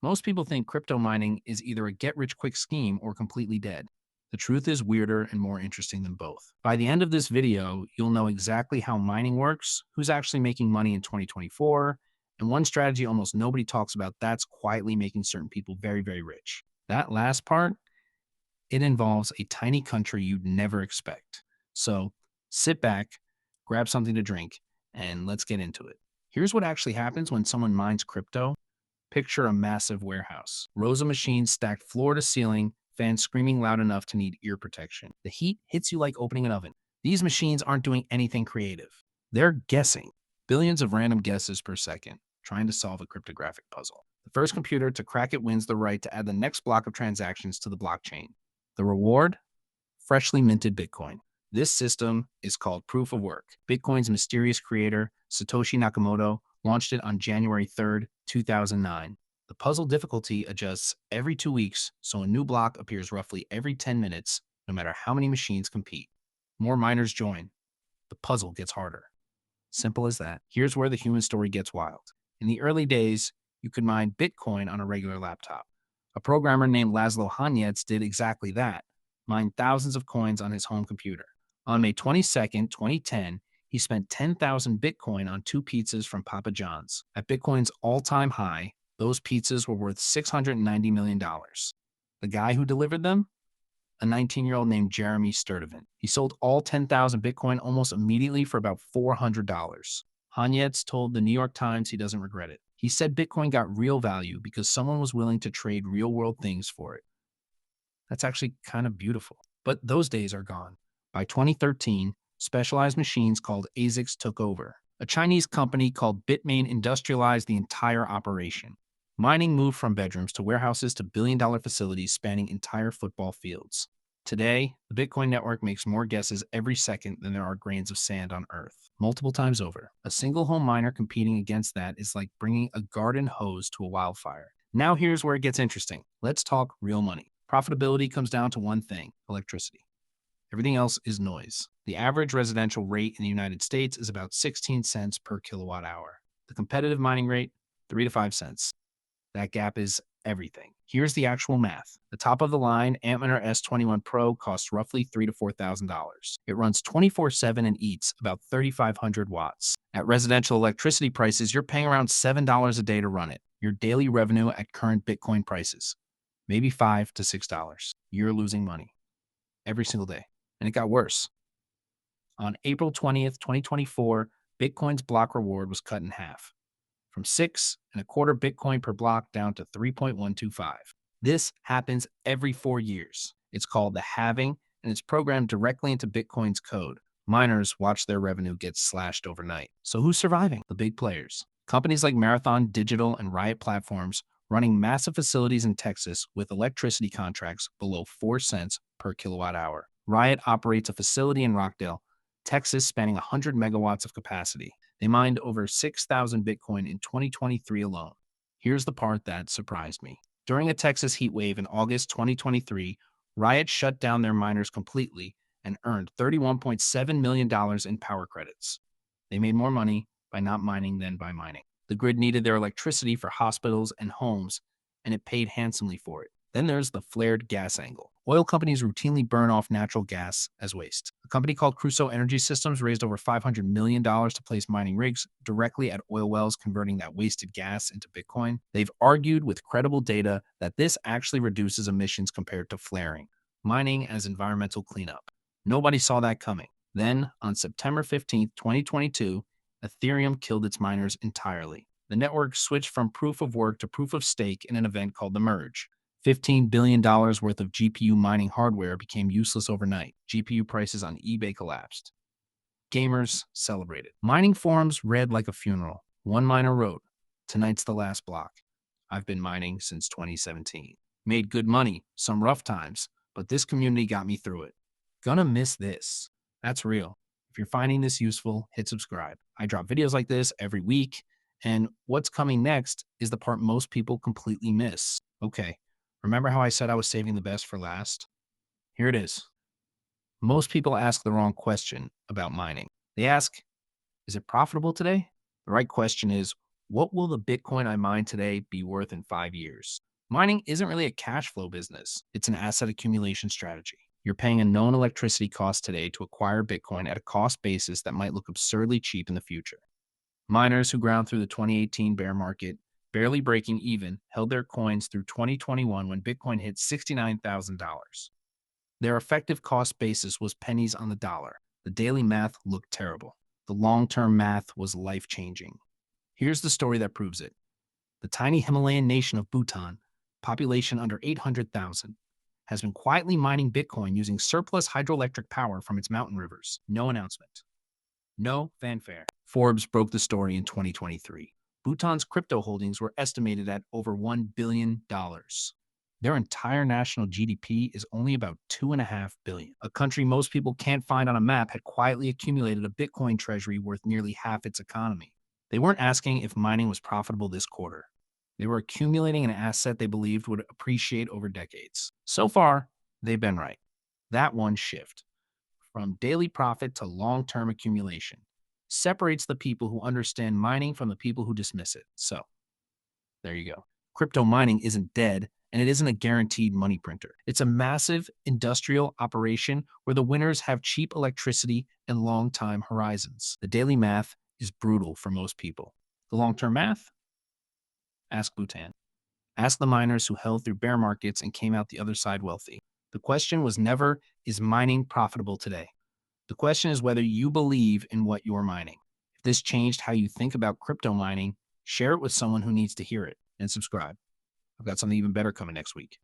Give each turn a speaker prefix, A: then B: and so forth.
A: Most people think crypto mining is either a get rich quick scheme or completely dead. The truth is weirder and more interesting than both. By the end of this video, you'll know exactly how mining works, who's actually making money in 2024, and one strategy almost nobody talks about that's quietly making certain people very, very rich. That last part, it involves a tiny country you'd never expect. So sit back, grab something to drink, and let's get into it. Here's what actually happens when someone mines crypto. Picture a massive warehouse, rows of machines stacked floor to ceiling, fans screaming loud enough to need ear protection. The heat hits you like opening an oven. These machines aren't doing anything creative. They're guessing. Billions of random guesses per second, trying to solve a cryptographic puzzle. The first computer to crack it wins the right to add the next block of transactions to the blockchain. The reward? Freshly minted Bitcoin. This system is called proof of work. Bitcoin's mysterious creator, Satoshi Nakamoto, launched it on January 3rd, 2009. The puzzle difficulty adjusts every 2 weeks, so a new block appears roughly every 10 minutes, no matter how many machines compete. More miners join. The puzzle gets harder. Simple as that. Here's where the human story gets wild. In the early days, you could mine Bitcoin on a regular laptop. A programmer named Laszlo Hanyecz did exactly that, mined thousands of coins on his home computer. On May 22nd, 2010, he spent 10,000 Bitcoin on 2 pizzas from Papa John's. At Bitcoin's all-time high, those pizzas were worth $690 million. The guy who delivered them? A 19-year-old named Jeremy Sturdivant. He sold all 10,000 Bitcoin almost immediately for about $400. Hanyecz told the New York Times he doesn't regret it. He said Bitcoin got real value because someone was willing to trade real-world things for it. That's actually kind of beautiful. But those days are gone. By 2013, specialized machines called ASICs took over. A Chinese company called Bitmain industrialized the entire operation. Mining moved from bedrooms to warehouses to billion-dollar facilities spanning entire football fields. Today, the Bitcoin network makes more guesses every second than there are grains of sand on Earth, multiple times over. A single home miner competing against that is like bringing a garden hose to a wildfire. Now here's where it gets interesting. Let's talk real money. Profitability comes down to one thing: electricity. Everything else is noise. The average residential rate in the United States is about 16 cents per kilowatt hour. The competitive mining rate, 3 to 5 cents. That gap is everything. Here's the actual math. The top of the line Antminer S21 Pro costs roughly $3,000 to $4,000. It runs 24/7 and eats about 3,500 watts. At residential electricity prices, you're paying around $7 a day to run it. Your daily revenue at current Bitcoin prices, maybe $5 to $6. You're losing money every single day. And it got worse. On April 20th, 2024, Bitcoin's block reward was cut in half, from 6.25 Bitcoin per block down to 3.125. This happens every 4 years. It's called the halving, and it's programmed directly into Bitcoin's code. Miners watch their revenue get slashed overnight. So who's surviving? The big players. Companies like Marathon Digital and Riot Platforms running massive facilities in Texas with electricity contracts below 4 cents per kilowatt hour. Riot operates a facility in Rockdale, Texas, spanning 100 megawatts of capacity. They mined over 6,000 Bitcoin in 2023 alone. Here's the part that surprised me. During a Texas heat wave in August 2023, Riot shut down their miners completely and earned $31.7 million in power credits. They made more money by not mining than by mining. The grid needed their electricity for hospitals and homes, and it paid handsomely for it. Then there's the flared gas angle. Oil companies routinely burn off natural gas as waste. A company called Crusoe Energy Systems raised over $500 million to place mining rigs directly at oil wells, converting that wasted gas into Bitcoin. They've argued with credible data that this actually reduces emissions compared to flaring, mining as environmental cleanup. Nobody saw that coming. Then, on September 15th, 2022, Ethereum killed its miners entirely. The network switched from proof of work to proof of stake in an event called the Merge. $15 billion worth of GPU mining hardware became useless overnight. GPU prices on eBay collapsed. Gamers celebrated. Mining forums read like a funeral. One miner wrote, "Tonight's the last block. I've been mining since 2017. Made good money, some rough times, but this community got me through it. Gonna miss this." That's real. If you're finding this useful, hit subscribe. I drop videos like this every week, and what's coming next is the part most people completely miss. Okay. Remember how I said I was saving the best for last? Here it is. Most people ask the wrong question about mining. They ask, is it profitable today? The right question is, What will the Bitcoin I mine today be worth in 5 years? Mining isn't really a cash flow business, it's an asset accumulation strategy. You're paying a known electricity cost today to acquire Bitcoin at a cost basis that might look absurdly cheap in the future. Miners who ground through the 2018 bear market, barely breaking even, held their coins through 2021 when Bitcoin hit $69,000. Their effective cost basis was pennies on the dollar. The daily math looked terrible. The long term math was life changing. Here's the story that proves it. The tiny Himalayan nation of Bhutan, population under 800,000, has been quietly mining Bitcoin using surplus hydroelectric power from its mountain rivers. No announcement. No fanfare. Forbes broke the story in 2023. Bhutan's crypto holdings were estimated at over $1 billion. Their entire national GDP is only about $2.5 billion. A country most people can't find on a map had quietly accumulated a Bitcoin treasury worth nearly half its economy. They weren't asking if mining was profitable this quarter. They were accumulating an asset they believed would appreciate over decades. So far, they've been right. That one shift, from daily profit to long-term accumulation, separates the people who understand mining from the people who dismiss it. So, there you go. Crypto mining isn't dead, and it isn't a guaranteed money printer. It's a massive industrial operation where the winners have cheap electricity and long time horizons. The daily math is brutal for most people. The long term math? Ask Bhutan. Ask the miners who held through bear markets and came out the other side wealthy. The question was never, is mining profitable today? The question is whether you believe in what you're mining. If this changed how you think about crypto mining, share it with someone who needs to hear it and subscribe. I've got something even better coming next week.